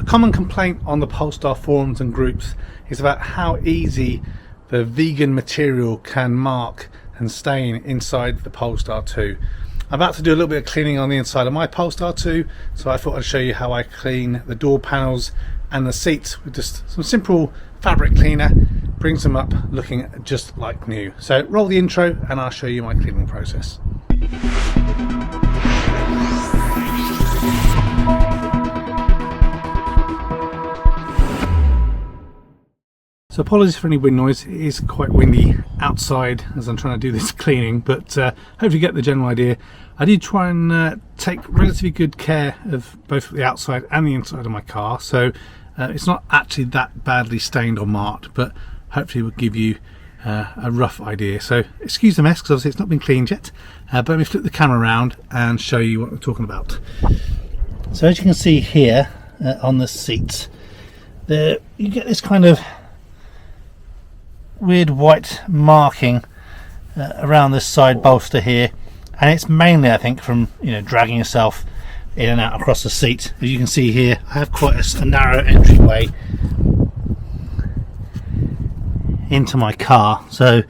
common complaint on the Polestar forums and groups is about how easy the vegan material can mark and stain inside the Polestar 2. I'm about to do a little bit of cleaning on the inside of my Polestar 2, so I thought I'd show you how I clean the door panels and the seats with just some simple fabric cleaner. Brings them up looking just like new. So roll the intro and I'll show you my cleaning process. So apologies for any wind noise, it is quite windy outside as I'm trying to do this cleaning, but hopefully you get the general idea. I did try and take relatively good care of both the outside and the inside of my car, so it's not actually that badly stained or marked, but hopefully it will give you a rough idea. So excuse the mess because obviously it's not been cleaned yet, but let me flip the camera around and show you what we're talking about. So as you can see here on the seats, you get this kind of weird white marking around this side bolster here, and it's mainly, I think, from dragging yourself in and out across the seat. As you can see here, I have quite a narrow entryway into my car, so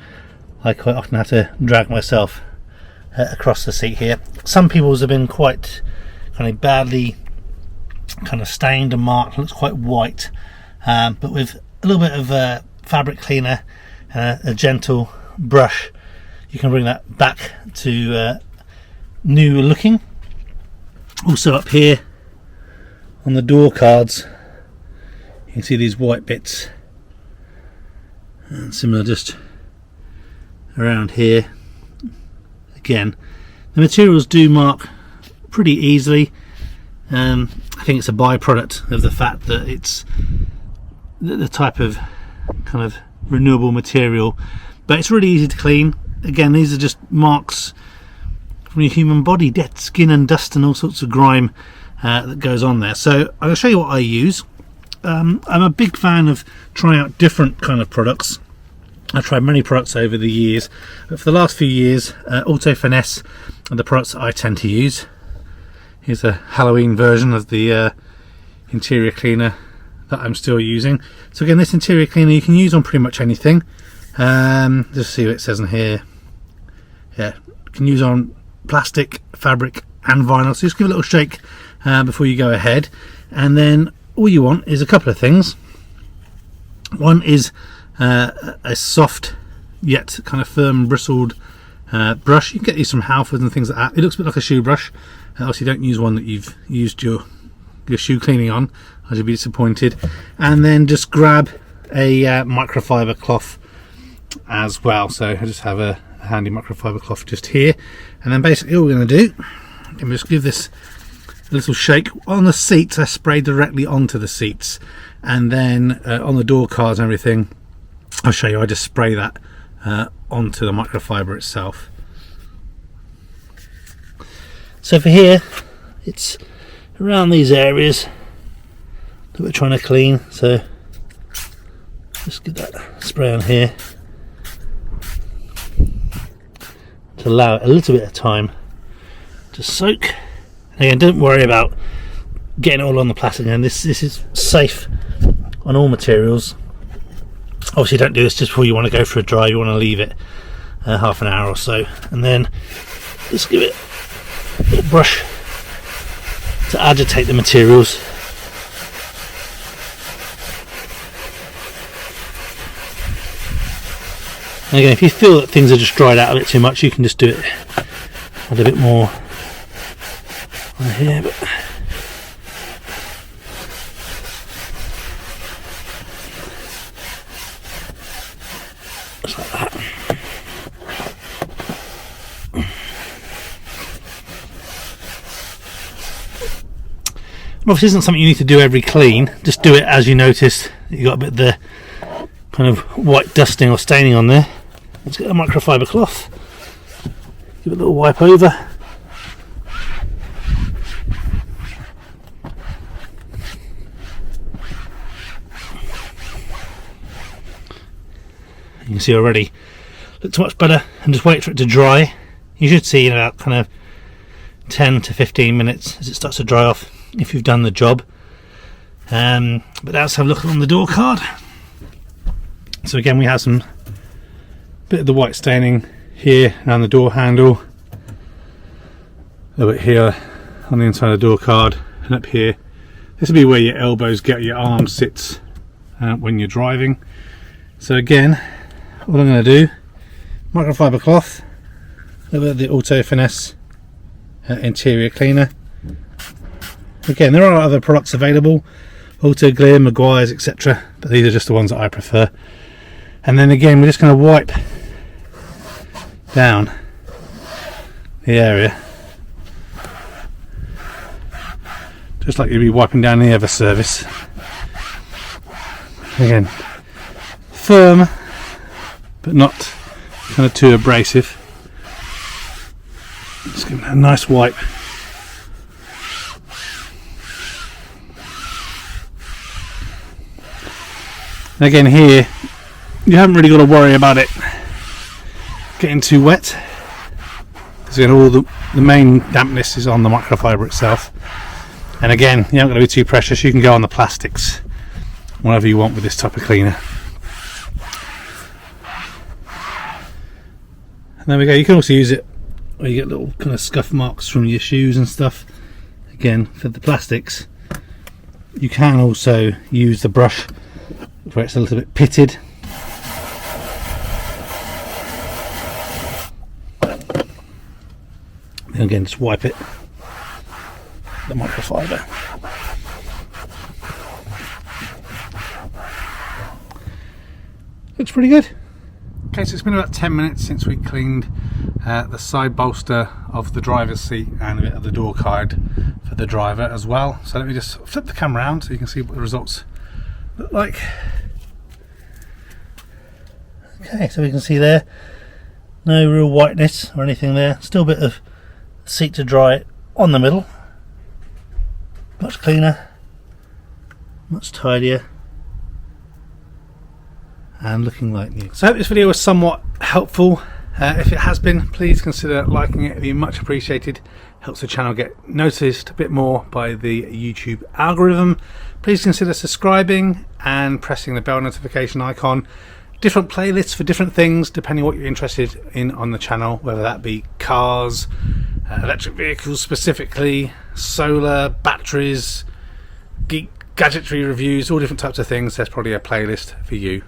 I quite often have to drag myself across the seat here. Some people's have been quite kind of badly kind of stained and marked, looks quite white, but with a little bit of fabric cleaner and a gentle brush you can bring that back to new looking. Also up here on the door cards you can see these white bits, and similar just around here. Again, the materials do mark pretty easily. I think it's a byproduct of the fact that it's the type of kind of renewable material, but it's really easy to clean. Again, these are just marks from your human body, dead skin and dust and all sorts of grime that goes on there. So I'll show you what I use. I'm a big fan of trying out different kind of products. I've tried many products over the years, but for the last few years Auto Finesse are the products that I tend to use. Here's a Halloween version of the interior cleaner that I'm still using. So again, this interior cleaner you can use on pretty much anything. Just see what it says in here. Yeah, you can use on plastic, fabric and vinyl, so just give it a little shake before you go ahead. And then all you want is a couple of things. One is a soft yet kind of firm bristled brush. You can get these from Halfords and things like that. It looks a bit like a shoe brush. Obviously don't use one that you've used your shoe cleaning on, as you'll be disappointed. And then just grab a microfiber cloth as well. So I just have a handy microfiber cloth just here, and then basically all we're going to do is just give this a little shake on the seats. I spray directly onto the seats, and then on the door cards and everything I'll show you, I just spray that onto the microfiber itself. So for here it's around these areas that we're trying to clean, so just get that spray on here to allow it a little bit of time to soak. And again, don't worry about getting it all on the plastic, and this is safe on all materials. Obviously don't do this just before you want to go for a drive. You want to leave it half an hour or so, and then just give it a little brush to agitate the materials. And again, if you feel that things are just dried out a bit too much, you can just do it with a bit more on here. But just like that. Obviously, this isn't something you need to do every clean. Just do it as you notice you got a bit of the kind of white dusting or staining on there. Let's get a microfiber cloth, give it a little wipe over. You can see already looks much better, and just wait for it to dry. You should see in about kind of 10 to 15 minutes as it starts to dry off if you've done the job. But let's have a look on the door card. So again, we have some bit of the white staining here around the door handle, a little bit here on the inside of the door card, and up here. This will be where your elbows get, your arm sits when you're driving. So again, what I'm going to do, microfiber cloth, a little bit of the Auto Finesse interior cleaner. Again, there are other products available, Auto Clear, Maguire's, etc., but these are just the ones that I prefer. And then again, we're just going to wipe down the area, just like you'd be wiping down any other surface. Again, firm, but not kind of too abrasive. Just give it a nice wipe. And again, here you haven't really got to worry about it getting too wet, because again, all the main dampness is on the microfiber itself. And again, you're not going to be too precious. You can go on the plastics whatever you want with this type of cleaner. And there we go. You can also use it where you get little kind of scuff marks from your shoes and stuff. Again, for the plastics, you can also use the brush where it's a little bit pitted. And again, just wipe it, the microfiber. Looks pretty good. Okay, so it's been about 10 minutes since we cleaned the side bolster of the driver's seat and a bit of the door card for the driver as well. So let me just flip the camera around so you can see what the results look like. Okay, so we can see there, no real whiteness or anything there. Still a bit of seat to dry on the middle. Much cleaner, much tidier, and looking like new. So I hope this video was somewhat helpful. If it has been, please consider liking it. It'd be much appreciated. Helps the channel get noticed a bit more by the YouTube algorithm. Please consider subscribing and pressing the bell notification icon. Different playlists for different things depending what you're interested in on the channel, whether that be cars, electric vehicles specifically, solar, batteries, geek gadgetry reviews, all different types of things. There's probably a playlist for you.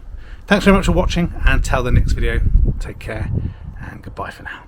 Thanks very much for watching, and till the next video, take care and goodbye for now.